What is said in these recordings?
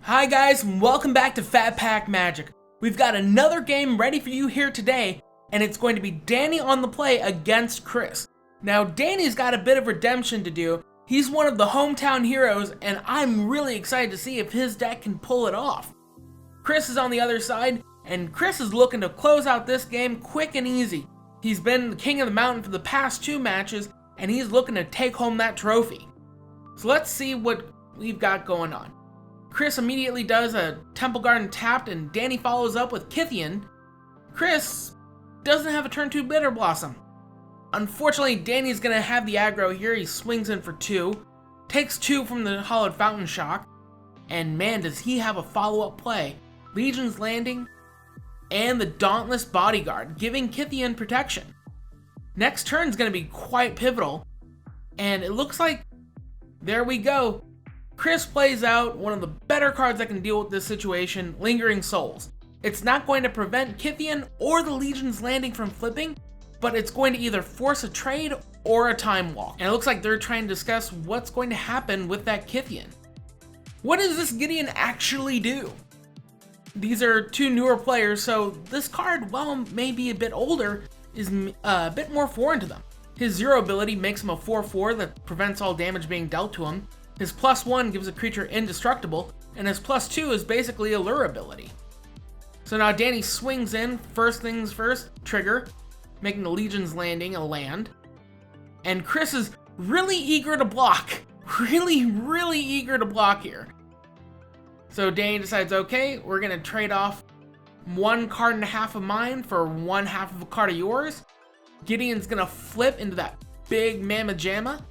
Hi guys, and welcome back to Phat Pack Magic. We've got another game ready for you here today, and it's going to be Danny on the play against Chris. Now, Danny's got a bit of redemption to do. He's one of the hometown heroes, and I'm really excited to see if his deck can pull it off. Chris is on the other side, and Chris is looking to close out this game quick and easy. He's been the king of the mountain for the past 2 matches, and he's looking to take home that trophy. So let's see what we've got going on. Chris immediately does a Temple Garden tapped, and Danny follows up with Kythian. Chris doesn't have a turn 2 Bitter Blossom. Unfortunately, Danny's going to have the aggro here. He swings in for 2, takes 2 from the Hollowed Fountain Shock, and man, does he have a follow-up play. Legion's Landing and the Dauntless Bodyguard, giving Kythian protection. Next turn's going to be quite pivotal, and it looks like, there we go. Chris plays out one of the better cards that can deal with this situation, Lingering Souls. It's not going to prevent Kythian or the Legion's Landing from flipping, but it's going to either force a trade or a time walk. And it looks like they're trying to discuss what's going to happen with that Kythian. What does this Gideon actually do? These are 2 newer players, so this card, while maybe a bit older, is a bit more foreign to them. His 0 ability makes him a 4/4 that prevents all damage being dealt to him. His +1 gives a creature indestructible, and his +2 is basically a lure ability. So now Danny swings in, first things first, trigger, making the Legion's Landing a land. And Chris is really eager to block. Really eager to block here. So Danny decides, okay, we're going to trade off 1.5 cards of mine for 1/2 of a card of yours. Gideon's going to flip into that big Mamma Jamma.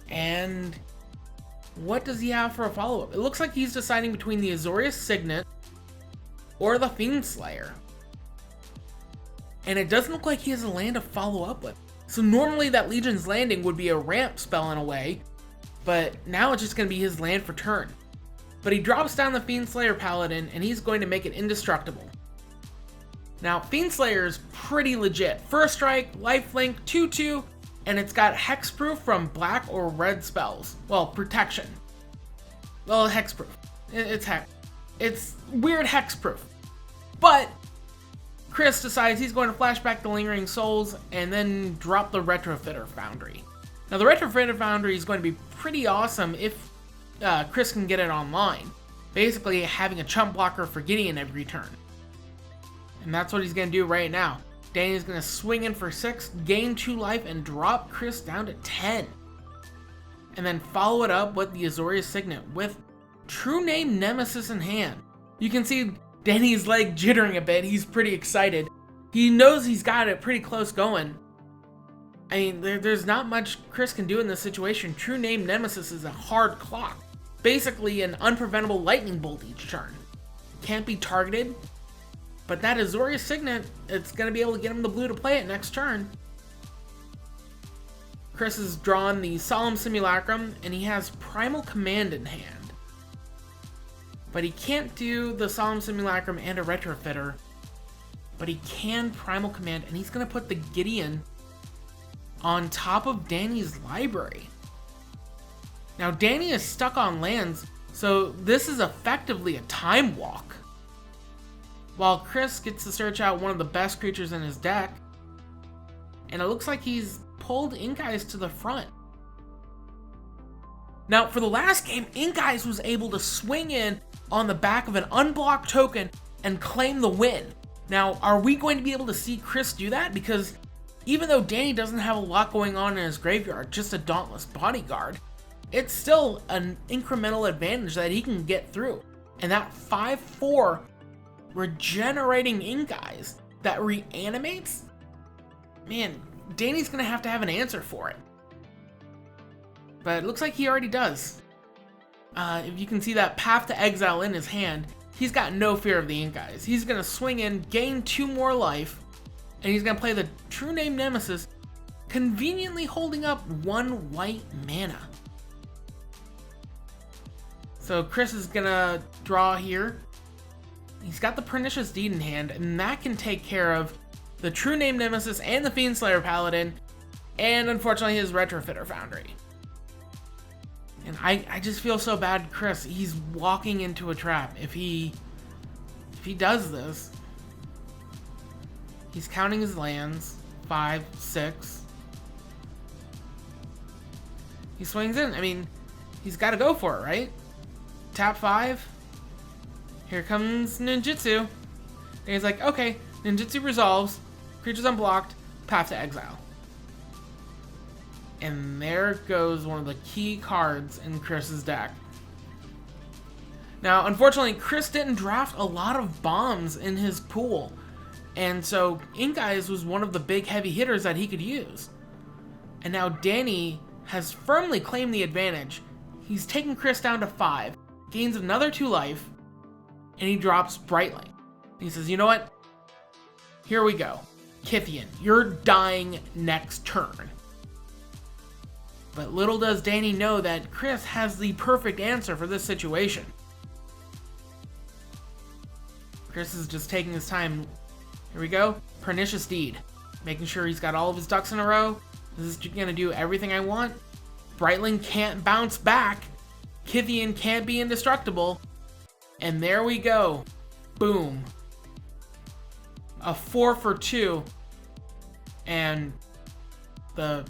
And what does he have for a follow-up? It looks like he's deciding between the Azorius Signet or the Fiend Slayer. And it doesn't look like he has a land to follow up with. So normally that Legion's Landing would be a ramp spell in a way, but now it's just going to be his land for turn. But he drops down the Fiend Slayer Paladin, and he's going to make it indestructible. Now, Fiend Slayer is pretty legit. First strike, lifelink, 2/2, and it's got hexproof from black or red spells. Well, protection. Well, hexproof. It's weird hexproof. But Chris decides he's going to flashback the Lingering Souls and then drop the Retrofitter Foundry. Now, the Retrofitter Foundry is going to be pretty awesome if Chris can get it online. Basically, having a chump blocker for Gideon every turn. And that's what he's going to do right now. Danny's going to swing in for 6, gain 2 life, and drop Chris down to 10. And then follow it up with the Azorius Signet with True Name Nemesis in hand. You can see Danny's leg jittering a bit. He's pretty excited. He knows he's got it pretty close going. I mean, there's not much Chris can do in this situation. True Name Nemesis is a hard clock. Basically an unpreventable lightning bolt each turn. Can't be targeted. But that Azorius Signet, it's going to be able to get him the blue to play it next turn. Chris has drawn the Solemn Simulacrum, and he has Primal Command in hand. But he can't do the Solemn Simulacrum and a Retrofitter. But he can Primal Command, and he's going to put the Gideon on top of Danny's library. Now, Danny is stuck on lands, so this is effectively a time walk. While Chris gets to search out one of the best creatures in his deck, and it looks like he's pulled Ink Eyes to the front. Now, for the last game, Ink Eyes was able to swing in on the back of an unblocked token and claim the win. Now, are we going to be able to see Chris do that? Because even though Danny doesn't have a lot going on in his graveyard, just a Dauntless Bodyguard, it's still an incremental advantage that he can get through. And that 5/4 regenerating Ink Eyes that reanimates? Man, Danny's gonna have to have an answer for it. But it looks like he already does. If you can see that Path to Exile in his hand, he's got no fear of the Ink Eyes. He's gonna swing in, gain 2 more life, and he's gonna play the True Name Nemesis, conveniently holding up 1 white mana. So Chris is gonna draw here. He's got the Pernicious Deed in hand, and that can take care of the True Name Nemesis and the Fiend Slayer Paladin, and unfortunately his Retrofitter Foundry. And I just feel so bad, Chris. He's walking into a trap. If he does this, he's counting his lands. 5, 6. He swings in. I mean, he's got to go for it, right? Tap 5. Here comes ninjutsu. And he's like, okay, ninjutsu resolves. Creatures unblocked. Path to exile. And there goes one of the key cards in Chris's deck. Now, unfortunately, Chris didn't draft a lot of bombs in his pool. And so Ink Eyes was one of the big heavy hitters that he could use. And now Danny has firmly claimed the advantage. He's taken Chris down to 5, gains another 2 life, and he drops Brightling. He says, you know what? Here we go. Kithian, you're dying next turn. But little does Danny know that Chris has the perfect answer for this situation. Chris is just taking his time. Here we go. Pernicious Deed. Making sure he's got all of his ducks in a row. This is going to do everything I want. Brightling can't bounce back. Kithian can't be indestructible. And there we go. Boom. A 4 for 2. And the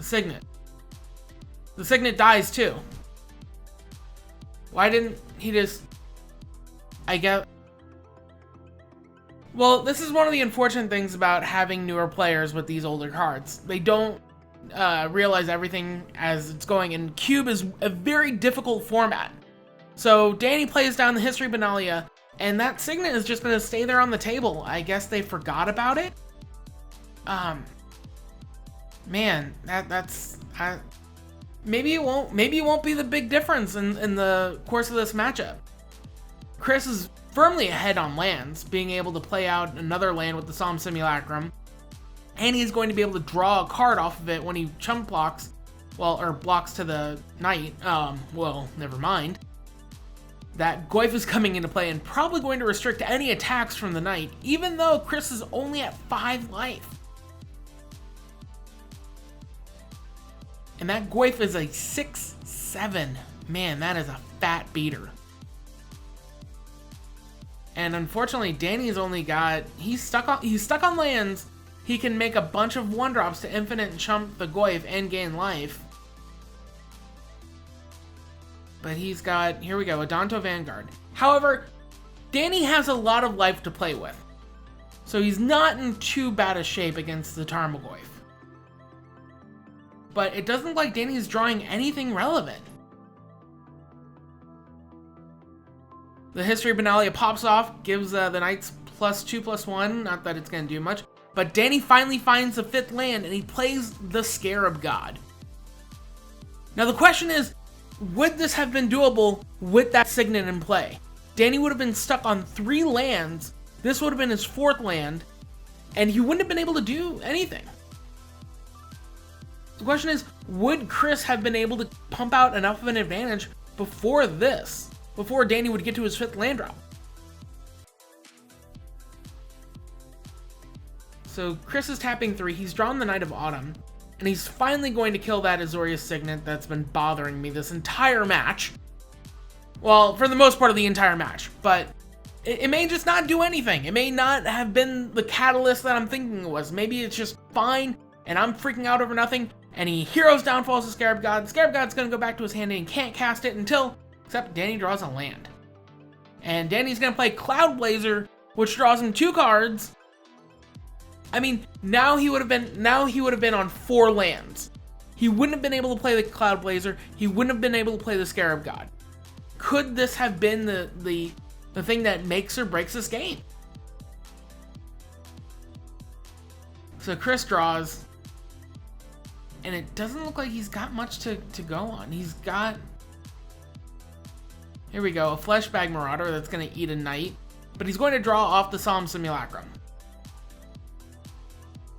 Signet. The Signet dies too. Why didn't he just... I get... Well, this is one of the unfortunate things about having newer players with these older cards. They don't realize everything as it's going, and Cube is a very difficult format. So Danny plays down the History Benalia, and that Signet is just going to stay there on the table. I guess they forgot about it. Man, that's maybe it won't be the big difference in the course of this matchup. Chris is firmly ahead on lands, being able to play out another land with the Solemn Simulacrum, and he's going to be able to draw a card off of it when he chump blocks, well, or blocks to the Knight. Well, never mind. That Goyf is coming into play and probably going to restrict any attacks from the Knight, even though Chris is only at 5 life. And that Goyf is a 6/7. Man, that is a fat beater. And unfortunately, Danny's only got... He's stuck on lands. He can make a bunch of 1-drops to infinite and chump the Goyf and gain life. But he's got... Here we go, Adanto Vanguard. However, Danny has a lot of life to play with. So he's not in too bad a shape against the Tarmogoyf. But it doesn't look like Danny's drawing anything relevant. The History Benalia pops off, gives the Knights +2/+1, not that it's going to do much. But Danny finally finds the 5th land, and he plays the Scarab God. Now the question is, would this have been doable with that Signet in play? Danny would have been stuck on 3 lands, this would have been his 4th land, and he wouldn't have been able to do anything. The question is, would Chris have been able to pump out enough of an advantage before this? Before Danny would get to his 5th land drop? So Chris is tapping 3, he's drawn the Knight of Autumn, and he's finally going to kill that Azorius Signet that's been bothering me this entire match. Well, for the most part of the entire match, but it may just not do anything. It may not have been the catalyst that I'm thinking it was. Maybe it's just fine, and I'm freaking out over nothing, and he Heroes Downfalls the Scarab God. Scarab God's gonna go back to his hand and he can't cast it until... Except Danny draws a land. And Danny's gonna play Cloud Blazer, which draws him 2 cards. I mean, now he would have been on 4 lands. He wouldn't have been able to play the Cloud Blazer. He wouldn't have been able to play the Scarab God. Could this have been the thing that makes or breaks this game? So Chris draws, and it doesn't look like he's got much to go on. He's got... Here we go, a Fleshbag Marauder that's going to eat a Knight, but he's going to draw off the Solemn Simulacrum.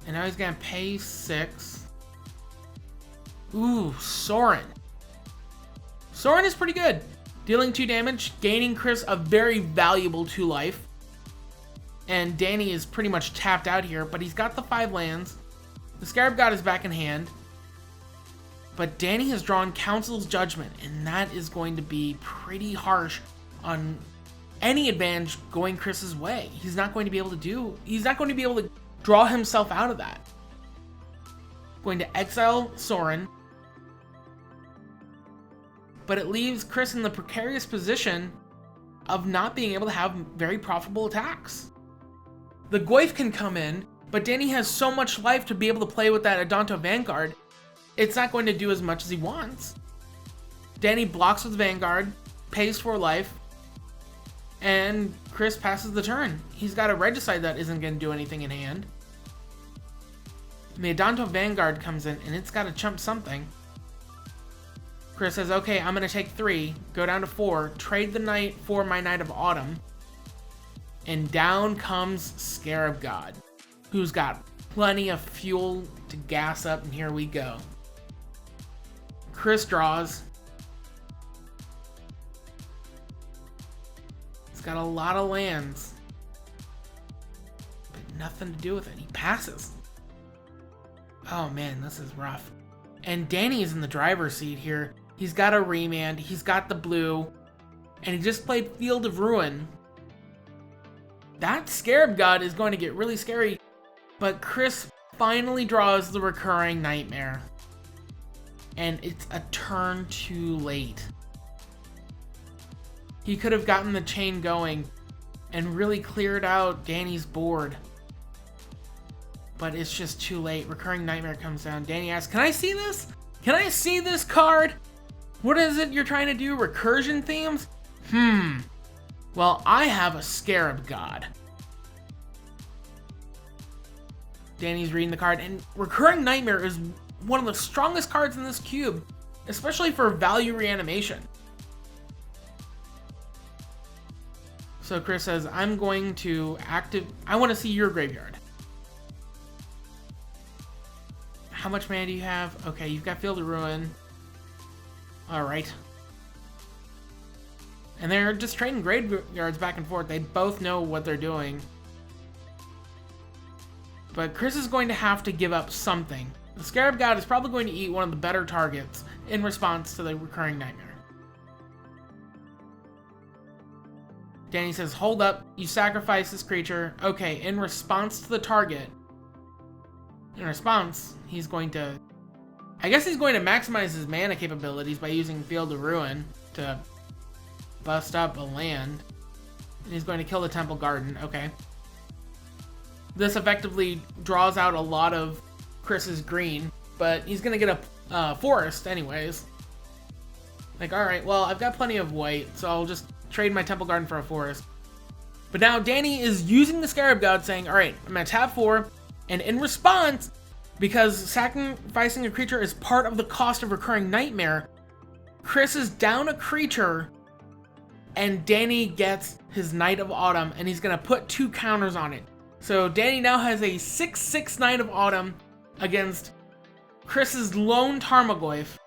And now he's going to pay 6. Ooh, Sorin. Sorin is pretty good. Dealing 2 damage, gaining Chris a very valuable 2 life. And Danny is pretty much tapped out here, but he's got the 5 lands. The Scarab God is back in hand. But Danny has drawn Council's Judgment, and that is going to be pretty harsh on any advantage going Chris's way. He's not going to be able to draw himself out of that. Going to exile Soren. But it leaves Chris in the precarious position of not being able to have very profitable attacks. The Goyf can come in, but Danny has so much life to be able to play with that Adanto Vanguard, it's not going to do as much as he wants. Danny blocks with Vanguard, pays for life, and Chris passes the turn. He's got a Regicide that isn't going to do anything in hand. The Adanto Vanguard comes in, and it's got to chump something. Chris says, okay, I'm going to take 3, go down to 4, trade the knight for my Knight of Autumn, and down comes Scarab God, who's got plenty of fuel to gas up, and here we go. Chris draws. He's got a lot of lands, but nothing to do with it. He passes. Oh man, this is rough. And Danny is in the driver's seat here. He's got a remand, he's got the blue, and he just played Field of Ruin. That Scarab God is going to get really scary, but Chris finally draws the Recurring Nightmare. And it's a turn too late. He could have gotten the chain going and really cleared out Danny's board. But it's just too late. Recurring Nightmare comes down. Danny asks, can I see this? Can I see this card? What is it you're trying to do? Recursion themes? Well, I have a Scarab God. Danny's reading the card, and Recurring Nightmare is one of the strongest cards in this cube, especially for value reanimation. So Chris says, I'm going to I want to see your graveyard. How much mana do you have? Okay, you've got Field of Ruin. Alright. And they're just trading graveyards back and forth. They both know what they're doing. But Chris is going to have to give up something. The Scarab God is probably going to eat one of the better targets in response to the Recurring Nightmare. Danny says, hold up, you sacrifice this creature. Okay, in response to the target. In response, he's going to... I guess he's going to maximize his mana capabilities by using Field of Ruin to bust up a land. And he's going to kill the Temple Garden, okay. This effectively draws out a lot of Chris's green, but he's going to get a forest anyways. Like, alright, well, I've got plenty of white, so I'll just trade my Temple Garden for a forest. But now Danny is using the Scarab God, saying, alright, I'm going to tap 4, and in response, because sacrificing a creature is part of the cost of Recurring Nightmare, Chris is down a creature, and Danny gets his Knight of Autumn, and he's going to put 2 counters on it. So Danny now has a 6/6 Knight of Autumn against Chris's lone Tarmogoyf,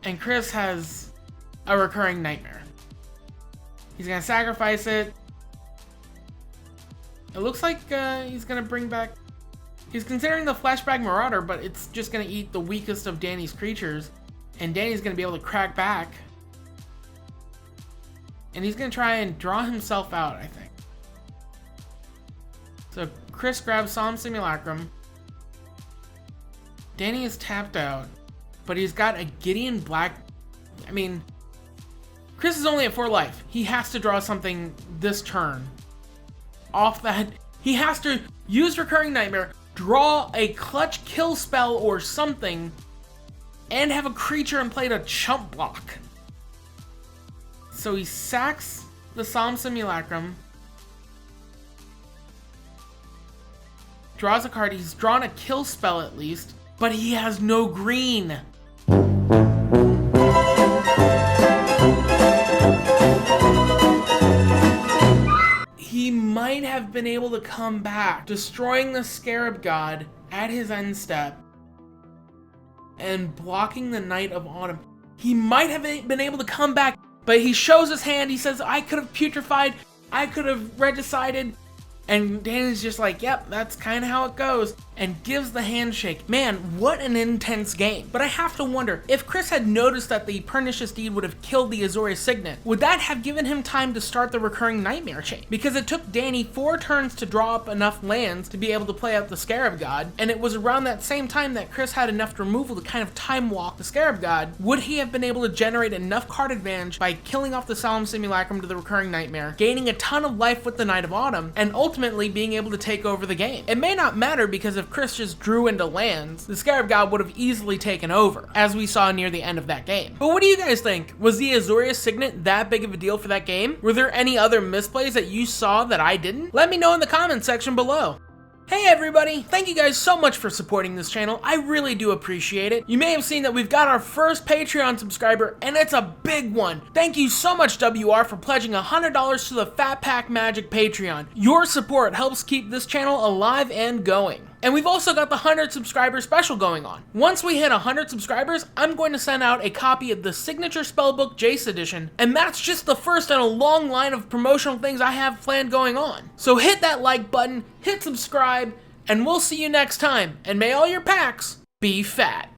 and Chris has a Recurring Nightmare. He's going to sacrifice it. It looks like he's going to bring back... He's considering the Flashback Marauder, but it's just going to eat the weakest of Danny's creatures, and Danny's going to be able to crack back. And he's going to try and draw himself out, I think. So Chris grabs Solemn Simulacrum. Danny is tapped out, but he's got a Gideon Black... I mean, Chris is only at 4 life. He has to draw something this turn. Off that, he has to use Recurring Nightmare, draw a clutch kill spell or something, and have a creature in play to chump block. So he sacks the Solemn Simulacrum, draws a card. He's drawn a kill spell at least, but he has no green. He might have been able to come back, destroying the Scarab God at his end step and blocking the Knight of Autumn. He might have been able to come back, but he shows his hand. He says, I could have putrefied, I could have regicided. And Danny's just like, yep, that's kind of how it goes. and gives the handshake. Man, what an intense game. But I have to wonder, if Chris had noticed that the Pernicious Deed would have killed the Azorius Signet, would that have given him time to start the recurring nightmare chain? Because it took Danny 4 turns to draw up enough lands to be able to play out the Scarab God, and it was around that same time that Chris had enough removal to kind of time walk the Scarab God. Would he have been able to generate enough card advantage by killing off the Solemn Simulacrum to the recurring nightmare, gaining a ton of life with the Knight of Autumn, and ultimately being able to take over the game? It may not matter, because if Chris just drew into lands, the Scarab God would have easily taken over, as we saw near the end of that game. But what do you guys think? Was the Azorius Signet that big of a deal for that game? Were there any other misplays that you saw that I didn't? Let me know in the comments section below. Hey everybody, thank you guys so much for supporting this channel. I really do appreciate it. You may have seen that we've got our first Patreon subscriber, and it's a big one. Thank you so much, WR, for pledging $100 to the Phat Pack Magic Patreon. Your support helps keep this channel alive and going. And we've also got the 100 subscriber special going on. Once we hit 100 subscribers, I'm going to send out a copy of the Signature Spellbook Jace Edition, and that's just the first in a long line of promotional things I have planned going on. So hit that like button, hit subscribe, and we'll see you next time, and may all your packs be fat.